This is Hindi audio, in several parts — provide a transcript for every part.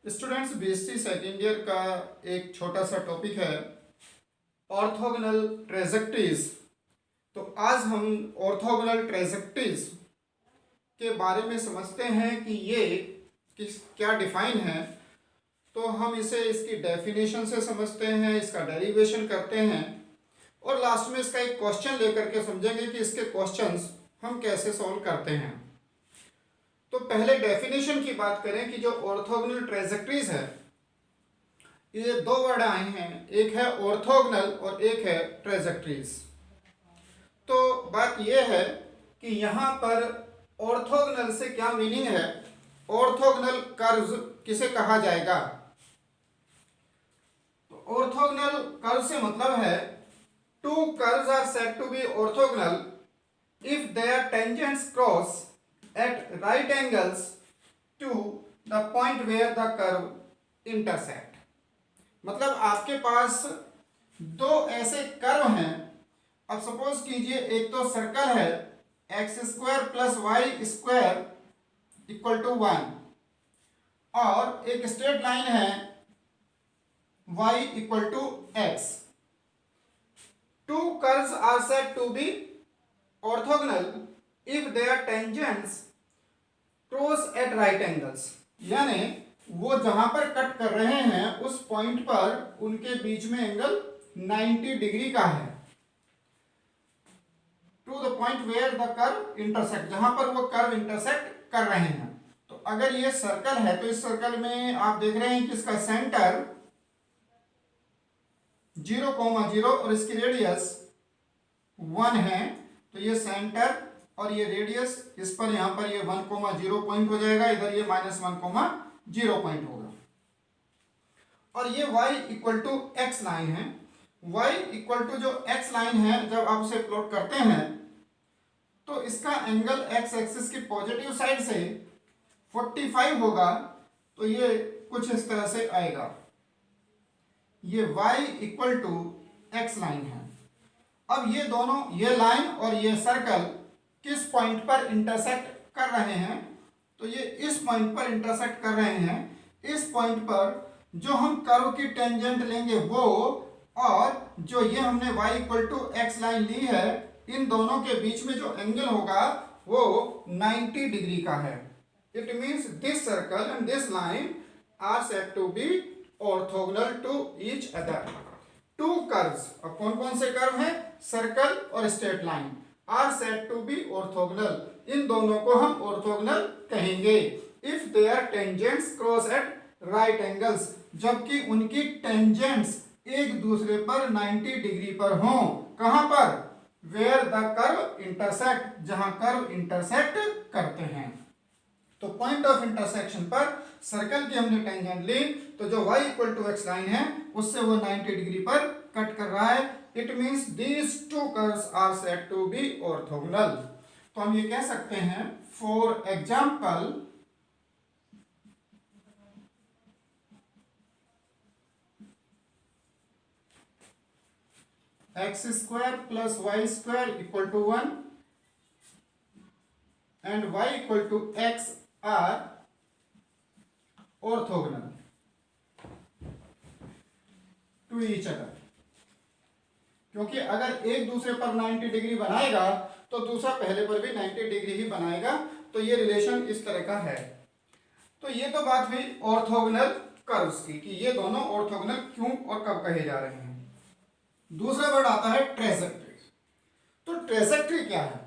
स्टूडेंट्स, बीएससी सेकेंड ईयर का एक छोटा सा टॉपिक है ऑर्थोगोनल ट्रेजेक्टरीज। तो आज हम ऑर्थोगोनल ट्रेजेक्टरीज के बारे में समझते हैं कि ये क्या डिफाइन है। तो हम इसे इसकी डेफिनेशन से समझते हैं, इसका डेरिवेशन करते हैं और लास्ट में इसका एक क्वेश्चन लेकर के समझेंगे कि इसके क्वेश्चंस हम कैसे सॉल्व करते हैं। तो पहले डेफिनेशन की बात करें कि जो ऑर्थोगोनल ट्रेजेक्टरीज है, ये दो वर्ड आए हैं, एक है ऑर्थोगोनल और एक है ट्रेजेक्टरीज। तो बात यह है कि यहाँ पर ऑर्थोगोनल से क्या मीनिंग है, ऑर्थोगोनल कर्व किसे कहा जाएगा। तो ऑर्थोगोनल कर्व से मतलब है two curves are said to be orthogonal if their tangents cross at right angles to the point where the curve intersect। मतलब आपके पास दो ऐसे कर्व हैं। अब सपोज कीजिए एक तो सर्कल है x square plus y square equal to 1 और एक स्ट्रेट लाइन है y equal to x. Two curves are said to be orthogonal if their tangents cross at right angles। यानी वो जहां पर कट कर रहे हैं उस पॉइंट पर उनके बीच में एंगल 90 डिग्री का है। To the point where the curve intersect, जहां पर वो कर्व इंटरसेक्ट कर रहे हैं। तो अगर ये सर्कल है तो इस सर्कल में आप देख रहे हैं कि इसका सेंटर 0,0 और इसकी रेडियस 1 है। तो ये सेंटर और ये रेडियस, इस पर यहां पर ये 1,0 पॉइंट हो जाएगा, इधर ये -1,0 पॉइंट होगा। और ये y equal to x line है। y इक्वल टू जो x लाइन है, जब आप उसे प्लॉट करते हैं तो इसका एंगल x एक्सिस की पॉजिटिव साइड से 45 होगा। तो ये कुछ इस तरह से आएगा। ये y equal to x line है। अब ये दोनों, ये लाइन और ये सर्कल किस पॉइंट पर इंटरसेक्ट कर रहे हैं, तो ये इस पॉइंट पर इंटरसेक्ट कर रहे हैं। इस पॉइंट पर जो हम कर्व की टेंजेंट लेंगे वो, और जो ये हमने y equal to x line ली है, इन दोनों के बीच में जो एंगल होगा वो 90 डिग्री का है। It means this circle and this line are said to be orthogonal to each other. Two curves, अब कौन कौन से कर्व हैं, सर्कल और straight line, are said to be orthogonal. इन दोनों को हम ऑर्थोगोनल कहेंगे if their tangents cross at right angles, जबकि उनकी टेंजेंट्स एक दूसरे पर 90 डिग्री पर हों। कहां पर, वेयर द कर्व इंटरसेक्ट, जहां कर्व इंटरसेक्ट करते हैं। तो पॉइंट ऑफ इंटरसेक्शन पर सर्कल की हमने टेंजेंट ली, तो जो y equal to x line है उससे वो 90 डिग्री पर कट कर रहा है। It means these two curves are said to be orthogonal. तो हम ये कह सकते हैं, for example x square plus y square equal to 1 and y equal to x are orthogonal to each other. क्योंकि अगर एक दूसरे पर 90 डिग्री बनाएगा तो दूसरा पहले पर भी 90 डिग्री ही बनाएगा। तो ये रिलेशन इस तरह का है। तो ये तो बात हुई ऑर्थोगोनल कर्व्स की कि ये दोनों ऑर्थोगोनल क्यों और कब कहे जा रहे हैं। दूसरा वर्ड आता है ट्रेजेक्टरी। तो ट्रेजेक्टरी क्या है?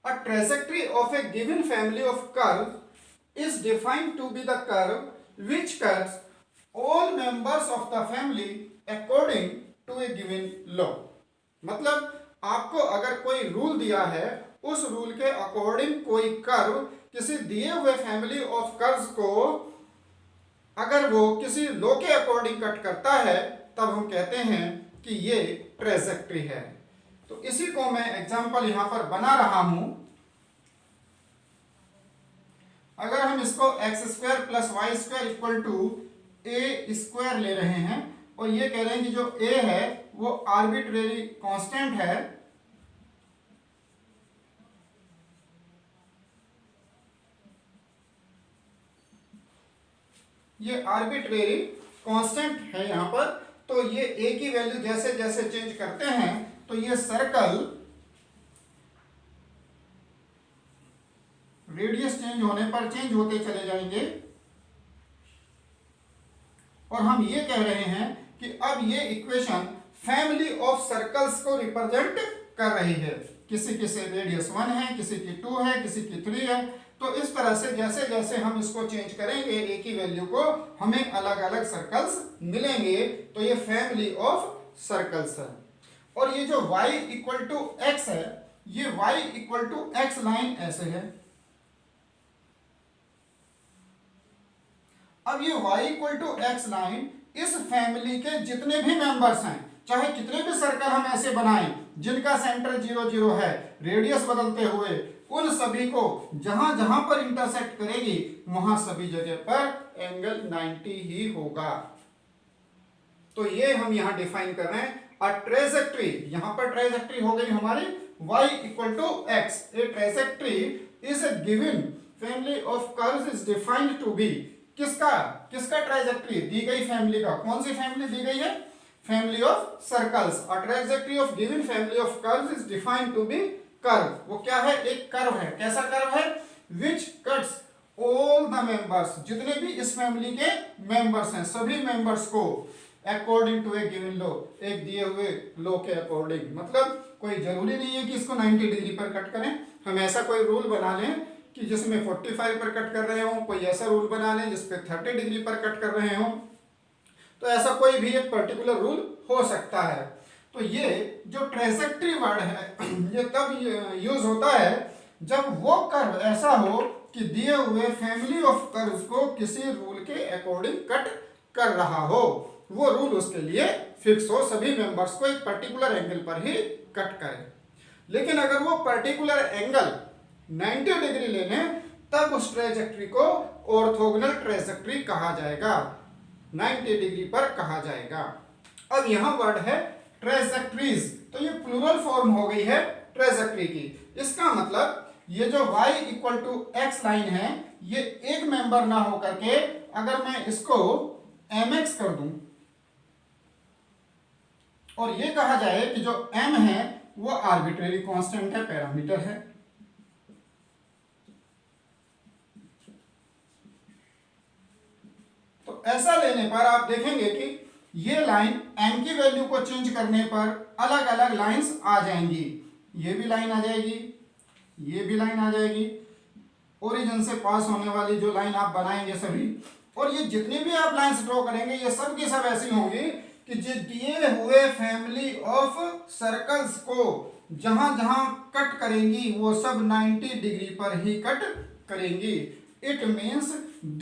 A trajectory of a given family of curve is defined to be the curve which cuts all members of the family according to a given law. मतलब आपको अगर कोई रूल दिया है, उस रूल के अकॉर्डिंग कोई कर्व किसी दिए हुए फैमिली ऑफ कर्व्स को अगर वो किसी लॉ के अकॉर्डिंग कट करता है, तब हम कहते हैं कि ये ट्रेजेक्टरी है। तो इसी को मैं एग्जांपल यहां पर बना रहा हूं। अगर हम इसको x square plus y square equal to a square ले रहे हैं और ये कह रहे हैं कि जो a है वो आर्बिट्रेरी कांस्टेंट है, ये आर्बिट्रेरी कांस्टेंट है यहाँ पर। तो ये ए की वैल्यू जैसे जैसे चेंज करते हैं तो ये सर्कल रेडियस चेंज होने पर चेंज होते चले जाएंगे। और हम ये कह रहे हैं कि अब ये इक्वेशन फैमिली ऑफ सर्कल्स को रिप्रेजेंट कर रही है। किसी की रेडियस 1 है, किसी की 2 है, किसी की 3 है। तो इस तरह से जैसे जैसे हम इसको चेंज करेंगे ए की वैल्यू को, हमें अलग अलग सर्कल्स मिलेंगे। तो ये फैमिली ऑफ सर्कल्स है। और ये जो y इक्वल टू एक्स है, ये y equal to x line ऐसे है। अब ये y इक्वल टू एक्स लाइन इस फैमिली के जितने भी मेंबर्स हैं, चाहे कितने भी सर्कल हम ऐसे बनाएं जिनका सेंटर 0 0 है, रेडियस बदलते हुए, उन सभी को जहां जहां पर इंटरसेक्ट करेगी वहां सभी जगह पर एंगल 90 ही होगा। तो ये हम यहां डिफाइन कर रहे हैं अ ट्रेजेक्टरी। यहां पर ट्रेजेक्टरी हो गई हमारी y equal to x. A trajectory is a given family of curves is defined to be. किसका किसका ट्रेजेक्टरी दी गई फैमिली का? कौन सी फैमिली दी गई है? Family of circles. A trajectory of given family of curves is defined to be curve. वो क्या है? एक कर्व है। कैसा कर्व है? Which cuts all the members, जितने भी इस फैमिली के मेंबर्स हैं सभी मेंबर्स को according to a given law, एक दिए हुए लॉ के अकॉर्डिंग। मतलब कोई जरूरी नहीं है कि इसको 90 डिग्री पर कट करें। हम ऐसा कोई रूल बना लें कि जिसमें 45 पर कट कर रहे हो, कोई ऐसा रूल बना लें जिसपे 30 डिग्री पर कट कर रहे हो। तो ऐसा कोई भी एक पर्टिकुलर रूल हो सकता है। तो ये जो ट्रेजेक्टरी वर्ड है ये तब यूज होता है जब वो कर्व ऐसा हो कि दिए हुए फैमिली ऑफ कर्व्स को किसी रूल के अकॉर्डिंग कट कर रहा हो। वो रूल उसके लिए फिक्स हो, सभी मेंबर्स को एक पर्टिकुलर एंगल पर ही कट करे। लेकिन अगर वो पर्टिकुलर एंगल 90 डिग्री ले लें तब उस ट्रेजेक्टरी को ऑर्थोगोनल ट्रेजेक्टरी कहा जाएगा, 90 डिग्री पर कहा जाएगा। अब यहां वर्ड है ट्रेजेक्टरीज, तो ये प्लूरल फॉर्म हो गई है ट्रेजेक्टरी की। इसका मतलब ये जो y equal to x line है ये एक मेंबर ना होकर के अगर मैं इसको mx कर दूं और ये कहा जाए कि जो m है वो आर्बिट्रेरी कांस्टेंट है, पैरामीटर है। तो ऐसा लेने पर आप देखेंगे कि ये लाइन m की वैल्यू को चेंज करने पर अलग अलग लाइंस आ जाएंगी। ये भी लाइन आ जाएगी, ये भी लाइन आ जाएगी, ओरिजिन से पास होने वाली जो लाइन आप बनाएंगे सभी। और ये जितनी भी आप लाइंस ड्रॉ करेंगे ये सब की सब ऐसी होंगी कि जो दिए हुए फैमिली ऑफ सर्कल्स को जहां जहां कट करेंगी वो सब 90 डिग्री पर ही कट करेंगी। It means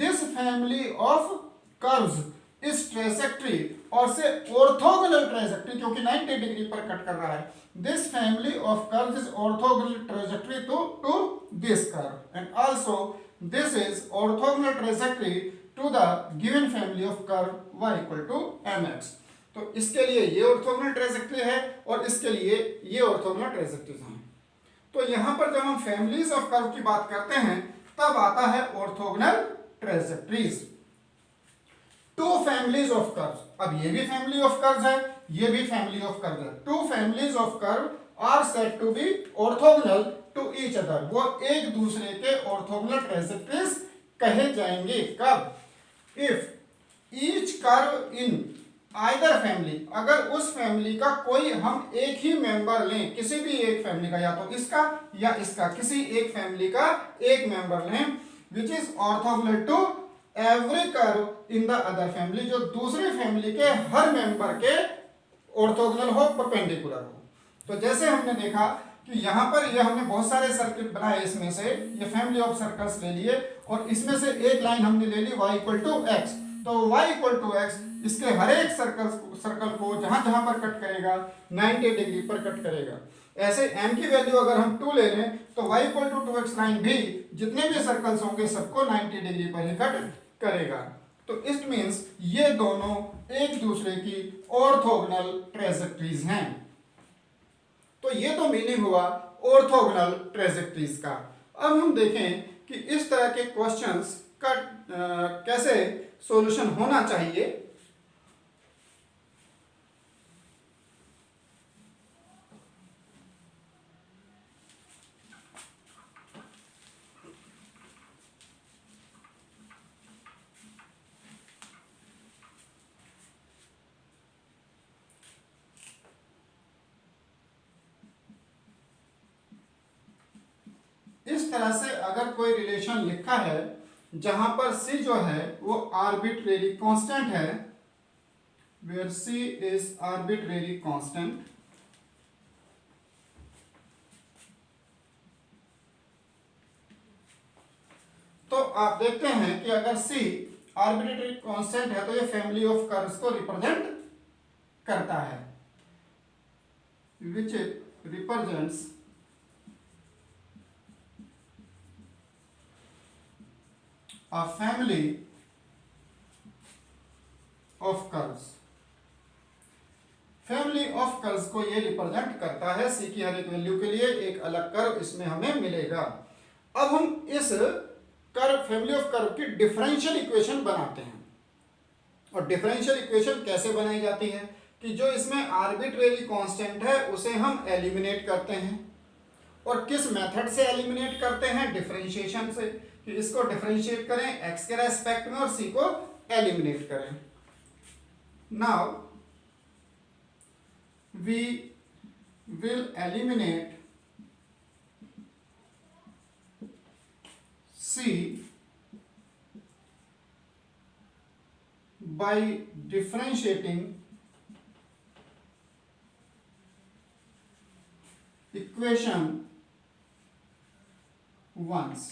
this family of curves इस ट्रेजेक्टरी और से ऑर्थोगोनल ट्रेजेक्टरी, क्योंकि 90 डिग्री पर कट कर रहा है। This family of curves is orthogonal trajectory to this curve and also this is orthogonal trajectory to the given family of curve y equal to mx। तो इसके लिए ये ऑर्थोगोनल ट्रेजेक्टरी है और इसके लिए ये ऑर्थोगोनल ट्रेजेक्टरीज हैं। तो यहां पर जब हम फैमिलीज ऑफ कर्व की बात करते हैं तब आता है orthogonal trajectories. Two families of curve, अब ये भी फैमिली ऑफ कर्व है, ये भी फैमिली ऑफ कर्व है। Two families of curve are said to be orthogonal to each other. वो एक दूसरे के ऑर्थोगोनल ट्रेजेक्टरीज कहे जाएंगे कब? If each curve in either family, अगर उस फैमिली का कोई हम एक ही मेंबर लें, किसी भी एक फैमिली का, या तो इसका या इसका, किसी एक फैमिली का एक मेंबर लें, which is orthogonal to every curve in the other family, जो दूसरी फैमिली के हर मेंबर के ऑर्थोगोनल हो, परपेंडिकुलर हो। तो जैसे हमने देखा कि यहाँ पर ये हमने बहुत सारे सर्किल बनाए, इसमें से ये फैमिली ऑफ सर्कल्स ले लिए और इसमें से एक लाइन हमने ले ली y इक्वल टू एक्स। तो y इक्वल टू एक्स इसके हर एक सर्कल को जहां जहां पर कट करेगा 90 डिग्री पर कट करेगा। ऐसे m की वैल्यू अगर हम 2 ले लें तो y equal to 2x line भी जितने भी सर्कल्स होंगे सबको 90 डिग्री पर ही कट करेगा। तो इट मीन्स ये दोनों एक दूसरे की ऑर्थोगोनल ट्रेजेक्टरीज हैं। तो ये तो मीनिंग हुआ ऑर्थोगोनल ट्रेजेक्टरीज का। अब हम देखें कि इस तरह के क्वेश्चंस का कैसे सॉल्यूशन होना चाहिए। इस तरह से अगर कोई रिलेशन लिखा है जहां पर सी जो है वो आर्बिट्रेरी कांस्टेंट है, where C is arbitrary constant, तो आप देखते हैं कि अगर सी आर्बिट्रेरी कांस्टेंट है तो ये फैमिली ऑफ कर्व्स को रिप्रेजेंट करता है, विच represents a family of curves। Family of curves को ये रिप्रेजेंट करता है, सी की हर एक वैल्यू के लिए एक अलग कर्व इसमें हमें मिलेगा। अब हम इस कर्व फैमिली ऑफ कर्व की डिफरेंशियल इक्वेशन बनाते हैं। और डिफरेंशियल इक्वेशन कैसे बनाई जाती है कि जो इसमें आर्बिट्रेरी कांस्टेंट है उसे हम एलिमिनेट करते हैं। और किस मेथड से एलिमिनेट करते हैं? डिफरेंशिएशन से, कि इसको डिफरेंशिएट करें एक्स के रेस्पेक्ट में और सी को एलिमिनेट करें। Now we will eliminate C by differentiating equation once।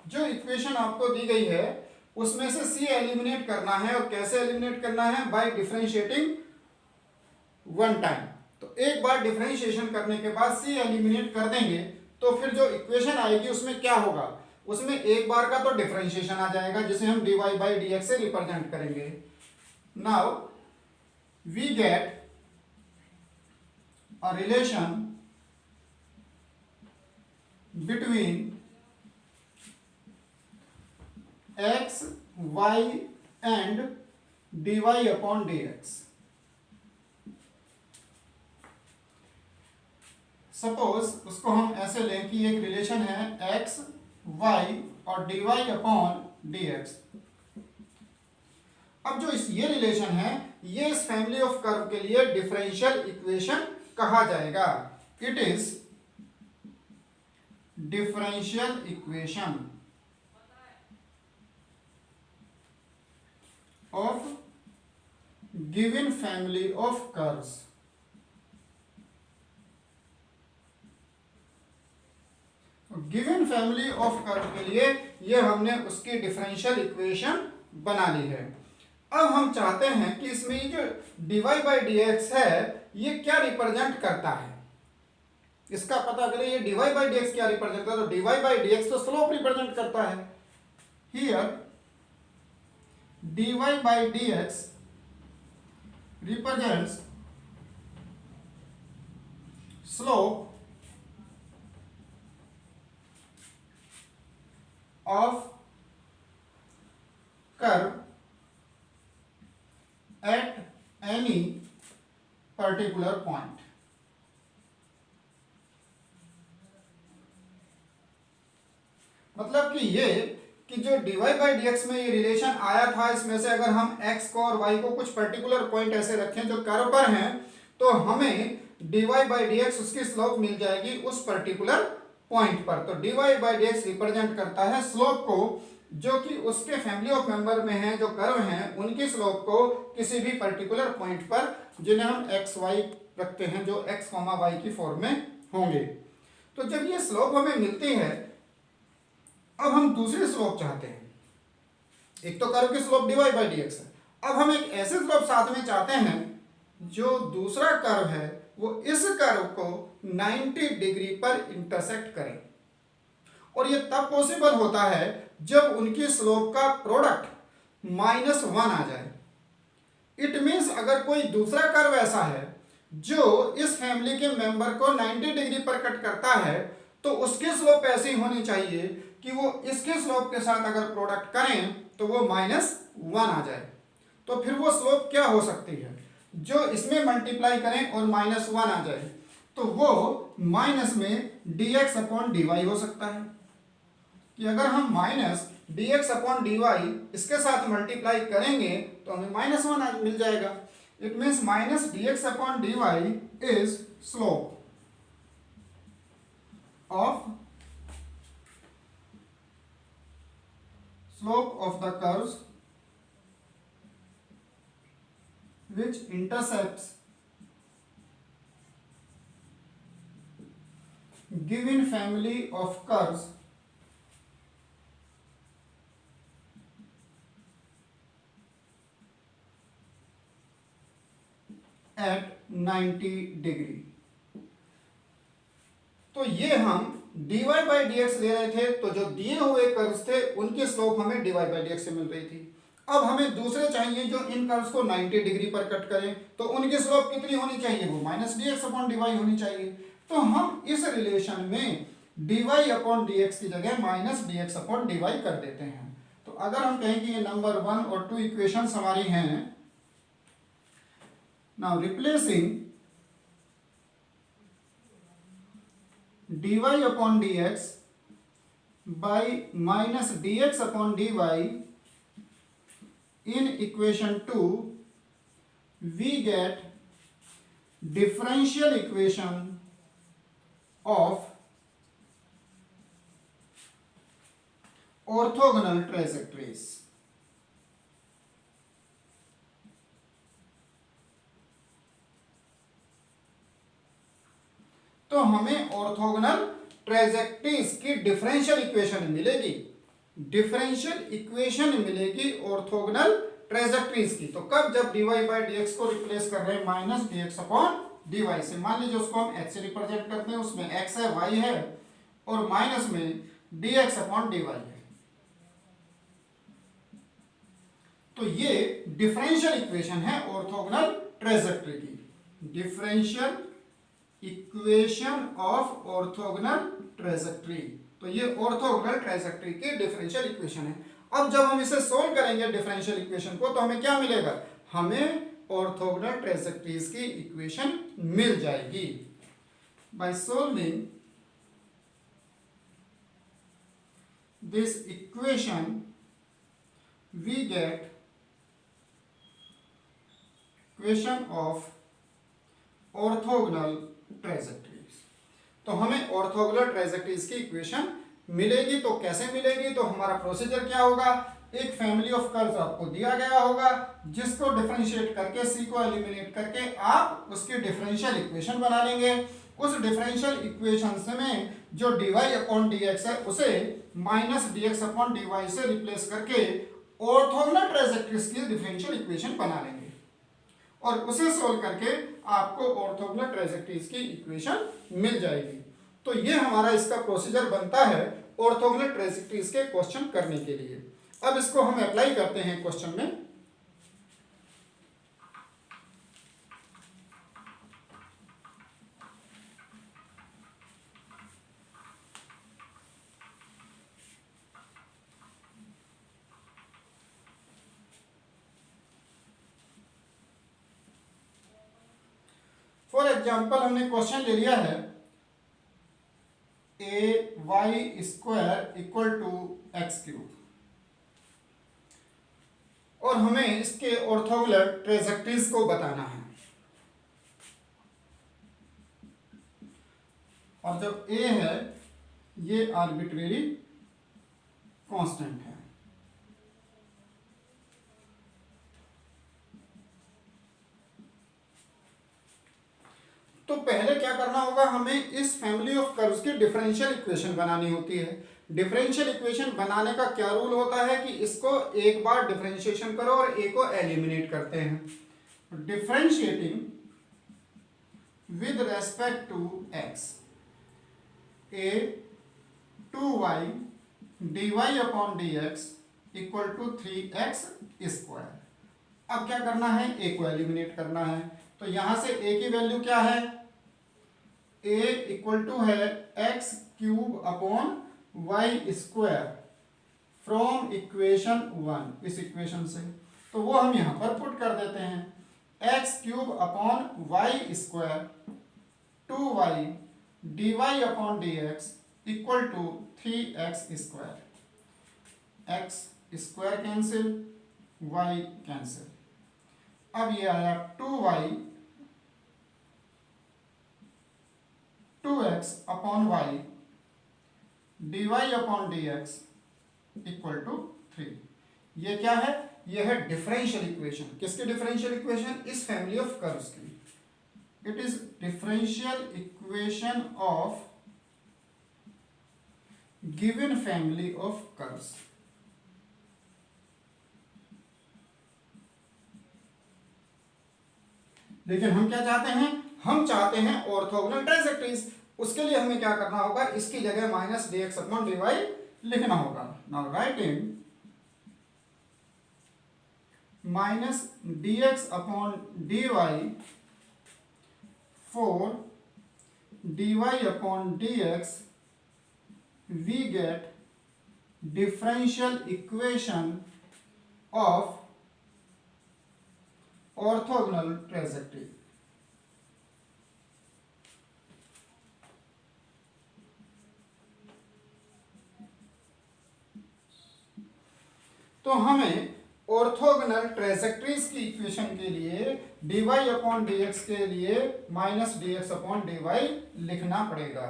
जो इक्वेशन आपको दी गई है उसमें से सी एलिमिनेट करना है, और कैसे एलिमिनेट करना है? By differentiating one time. तो एक बार डिफरेंशिएशन करने के बाद सी एलिमिनेट कर देंगे तो फिर जो इक्वेशन आएगी उसमें क्या होगा? उसमें एक बार का तो डिफरेंशिएशन आ जाएगा जिसे हम dy बाई डी एक्स से रिप्रेजेंट करेंगे। Now we get a relation between x y and dy upon dx। Suppose उसको हम ऐसे लें कि एक रिलेशन है एक्स वाई और dy अपॉन dx। अब जो ये रिलेशन है ये इस फैमिली ऑफ कर्व के लिए डिफरेंशियल इक्वेशन कहा जाएगा। It is differential equation of given family of curves. Given family of curve के लिए ये हमने उसकी डिफरेंशियल इक्वेशन बना ली है। अब हम चाहते हैं कि इसमें ये जो dy बाई डी एक्स है ये क्या रिप्रेजेंट करता है, इसका पता करें। ये dy बाई डी एक्स क्या रिप्रेजेंट करता है? तो dy बाई डी एक्स तो स्लोप रिप्रेजेंट करता है। Here dy by d x represents slope of curve at any particular point। मतलब कि ये कि जो dy बाई डी एक्स में ये रिलेशन आया था इसमें से अगर हम x को और y को कुछ पर्टिकुलर पॉइंट ऐसे रखें जो कर्व पर हैं तो हमें dy बाई डी एक्स उसकी स्लोप मिल जाएगी उस पर्टिकुलर पॉइंट पर। तो dy by d x represent करता है स्लोप को जो कि उसके फैमिली ऑफ मेंबर में है, जो कर्व हैं उनकी स्लोप को किसी भी पर्टिकुलर पॉइंट पर जिन्हें हम एक्स वाई रखते हैं जो x, y की फॉर्म में होंगे। तो जब ये स्लोप हमें मिलती है अब हम दूसरी स्लोप चाहते हैं। एक तो कर्व की slope dy by d x है, अब हम एक ऐसे स्लोप साथ में चाहते हैं जो दूसरा कर्व है वो इस कर्व को 90 डिग्री पर इंटरसेक्ट करें। और ये तब पॉसिबल होता है जब उनकी स्लोप का प्रोडक्ट -1 आ जाए। इट मीन्स अगर कोई दूसरा कर्व ऐसा है जो इस फैमिली के मेंबर को 90 डिग्री पर कट करता है तो उसकी स्लोप ऐसी होनी चाहिए कि वो इसके स्लोप के साथ अगर प्रोडक्ट करें तो वो -1 आ जाए। तो फिर वो स्लोप क्या हो सकती है, जो इसमें मल्टीप्लाई करें और -1 आ जाए, तो वो माइनस में dx अपॉन dy हो सकता है कि अगर हम माइनस dx अपॉन dy इसके साथ मल्टीप्लाई करेंगे तो हमें -1 मिल जाएगा। It means minus dx upon dy is slope of the curves which intercepts given family of curves at 90 degree. तो ये हम dy बाई dx ले रहे थे, तो जो दिए हुए कर्व्स थे उनकी स्लोप हमें dy बाई dx से मिल रही थी। अब हमें दूसरे चाहिए जो इन कर्व्स को 90 डिग्री पर कट करें, तो उनकी स्लोप कितनी होनी चाहिए, वो माइनस dx अपॉन dy होनी चाहिए। तो हम इस रिलेशन में dy अपॉन dx की जगह माइनस dx अपॉन dy कर देते हैं। तो अगर हम कहें कि ये नंबर 1 और 2 इक्वेशंस हमारी हैं, now replacing dy upon dx by minus dx upon dy in equation 2 we get differential equation of orthogonal trajectories। तो हमें ऑर्थोगोनल ट्रेजेक्टरीज की डिफरेंशियल इक्वेशन मिलेगी, डिफरेंशियल इक्वेशन मिलेगी ऑर्थोगोनल ट्रेजेक्टरीज की। तो कब, जब dy बाई dx को रिप्लेस कर रहे हैं माइनस dx अपॉन dy से। मान लीजिए उसको हम x से रिप्रेजेंट करते हैं, उसमें x है, y है और माइनस में dx अपॉन dy है। तो ये डिफरेंशियल इक्वेशन है ऑर्थोगोनल ट्रेजेक्टरी की, differential equation of orthogonal trajectory. तो ये ऑर्थोगोनल ट्रेजेक्टरी की डिफरेंशियल इक्वेशन है। अब जब हम इसे सोल्व करेंगे डिफरेंशियल इक्वेशन को, तो हमें क्या मिलेगा, हमें ऑर्थोगोनल ट्रेजेक्टरीज की इक्वेशन मिल जाएगी। By solving this equation we get equation of orthogonal trajectories. तो हमें ऑर्थोगोनल ट्रेजेक्टरीज की इक्वेशन मिलेगी। तो कैसे मिलेगी, तो हमारा प्रोसीजर क्या होगा, एक फैमिली ऑफ कर्व्स आपको दिया गया होगा, जिसको डिफरेंशिएट करके, सी को एलिमिनेट करके आप उसकी डिफरेंशियल इक्वेशन बना लेंगे। उस डिफरेंशियल इक्वेशन में जो dy अपॉन dx है उसे माइनस dx अपॉन dy से रिप्लेस करके ऑर्थोगोनल ट्रेजेक्टरीज की डिफरेंशियल इक्वेशन बना लेंगे और उसे सोल्व करके आपको ऑर्थोगोनल ट्रेजेक्टरीज की इक्वेशन मिल जाएगी। तो ये हमारा इसका प्रोसीजर बनता है ऑर्थोगोनल ट्रेजेक्टरीज के क्वेश्चन करने के लिए। अब इसको हम अप्लाई करते हैं क्वेश्चन में। फॉर एग्जाम्पल हमने क्वेश्चन ले लिया है ay square equal to x cube और हमें इसके ऑर्थोगोनल ट्रेजेक्टरीज को बताना है। और जब a है ये आर्बिट्रेरी कांस्टेंट है, तो पहले क्या करना होगा, हमें इस फैमिली ऑफ कर्व्स की डिफरेंशियल इक्वेशन बनानी होती है। डिफरेंशियल इक्वेशन बनाने का क्या रूल होता है कि इसको एक बार डिफरेंशिएशन करो और ए को एलिमिनेट करते हैं। Differentiating with respect to x, a 2y dy upon dx equal to 3x square. अब क्या करना है, ए को एलिमिनेट करना है। तो यहां से ए की वैल्यू क्या है, a इक्वल टू है x cube upon y square from equation 1, इस इक्वेशन से, तो वो हम यहां पर पुट कर देते हैं। X cube upon y square 2y dy upon dx equal to 3x square. X square cancel, y cancel. अब ये आया 2x upon y dy upon dx equal to 3। ये क्या है? ये है डिफरेंशियल इक्वेशन। किसकी डिफरेंशियल इक्वेशन? इस फैमिली ऑफ कर्व्स की। It is differential equation of given family of curves. लेकिन हम क्या चाहते हैं? हम चाहते हैं ऑर्थोगोनल ट्राइसेक्टरीज। उसके लिए हमें क्या करना होगा? इसकी जगह minus d x upon d y लिखना होगा। Now write in minus d x upon d y for d y upon d x we get differential equation of orthogonal trajectory. तो हमें ऑर्थोगोनल ट्राइसेक्टरीज की इक्वेशन के लिए dy अपॉन dx के लिए माइनस dx अपॉन dy लिखना पड़ेगा।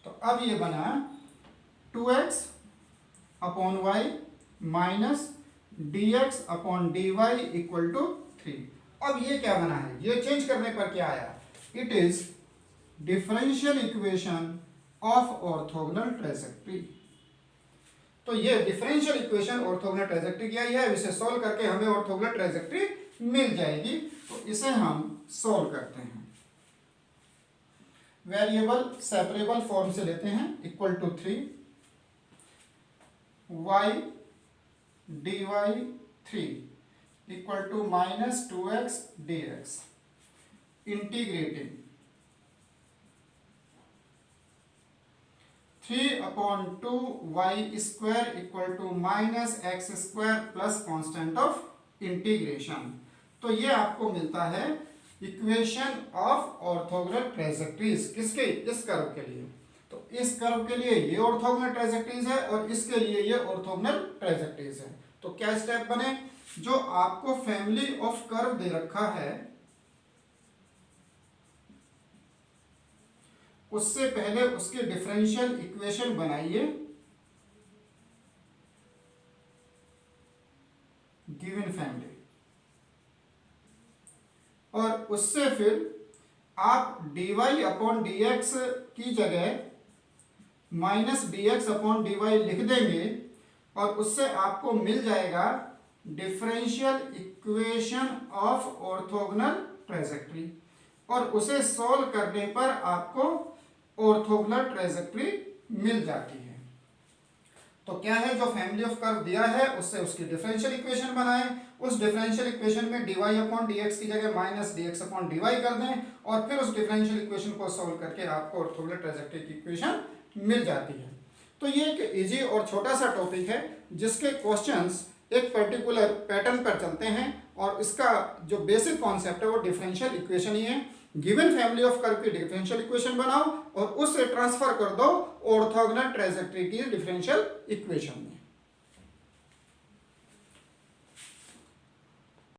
तो अब ये बना 2x upon y minus dx upon dy equal to 3। अब ये क्या बना है? ये चेंज करने पर क्या आया? It is differential equation of orthogonal trajectory. तो ये डिफरेंशियल इक्वेशन ऑर्थोगोनल ट्राइसेक्टरी की आई है। इसे सॉल्व करके हमें ऑर्थोगोनल ट्राइसेक्टरी मिल जाएगी। तो इसे हम सॉल्व करते हैं। वेरिएबल सेपरेबल फॉर्म से लेते हैं। Equal to 3 y dy 3 equal to minus 2x dx integrating 3 upon 2 y square equal to minus x square plus constant of integration. तो ये आपको मिलता है इक्वेशन ऑफ ऑर्थोगोनल ट्राइसेक्टरीज। किसके? इस कर्व के लिए। तो इस कर्व के लिए ये ऑर्थोगोनल ट्राइसेक्टरीज है और इसके लिए ये ऑर्थोगोनल ट्राइसेक्टरीज है। तो क्या स्टेप बने? जो आपको फैमिली ऑफ कर्व दे रखा है उससे पहले उसके डिफरेंशियल इक्वेशन बनाइए गिवन फैमिली, और उससे फिर आप dy अपॉन dx की जगह माइनस dx अपॉन dy लिख देंगे और उससे आपको मिल जाएगा डिफरेंशियल इक्वेशन ऑफ ऑर्थोगोनल ट्राइसेक्टरी, और उसे सॉल्व करने पर आपको ऑर्थोगोनल ट्राइसेक्टरी मिल जाती है। तो क्या है? जो फैमिली ऑफ कर्व दिया है उससे उसकी डिफरेंशियल इक्वेशन बनाएं। उस डिफरेंशियल इक्वेशन में dy अपॉन dx की जगह माइनस dx अपॉन dy कर दें और फिर उस डिफरेंशियल इक्वेशन को सॉल्व करके आपको ऑर्थोगोनल ट्राइसेक्टरी की इक्वेशन मिल जाती है। तो ये एक इजी और छोटा सा टॉपिक है जिसके क्वेश्चंस एक पर्टिकुलर पैटर्न पर चलते हैं और इसका जो बेसिक कॉन्सेप्ट है वो डिफरेंशियल इक्वेशन ही है। गिवन फैमिली ऑफ कर्व की डिफरेंशियल इक्वेशन बनाओ और उससे ट्रांसफर कर दो ऑर्थोगोनल ट्राइसेक्टरी की डिफरेंशियल इक्वेशन में।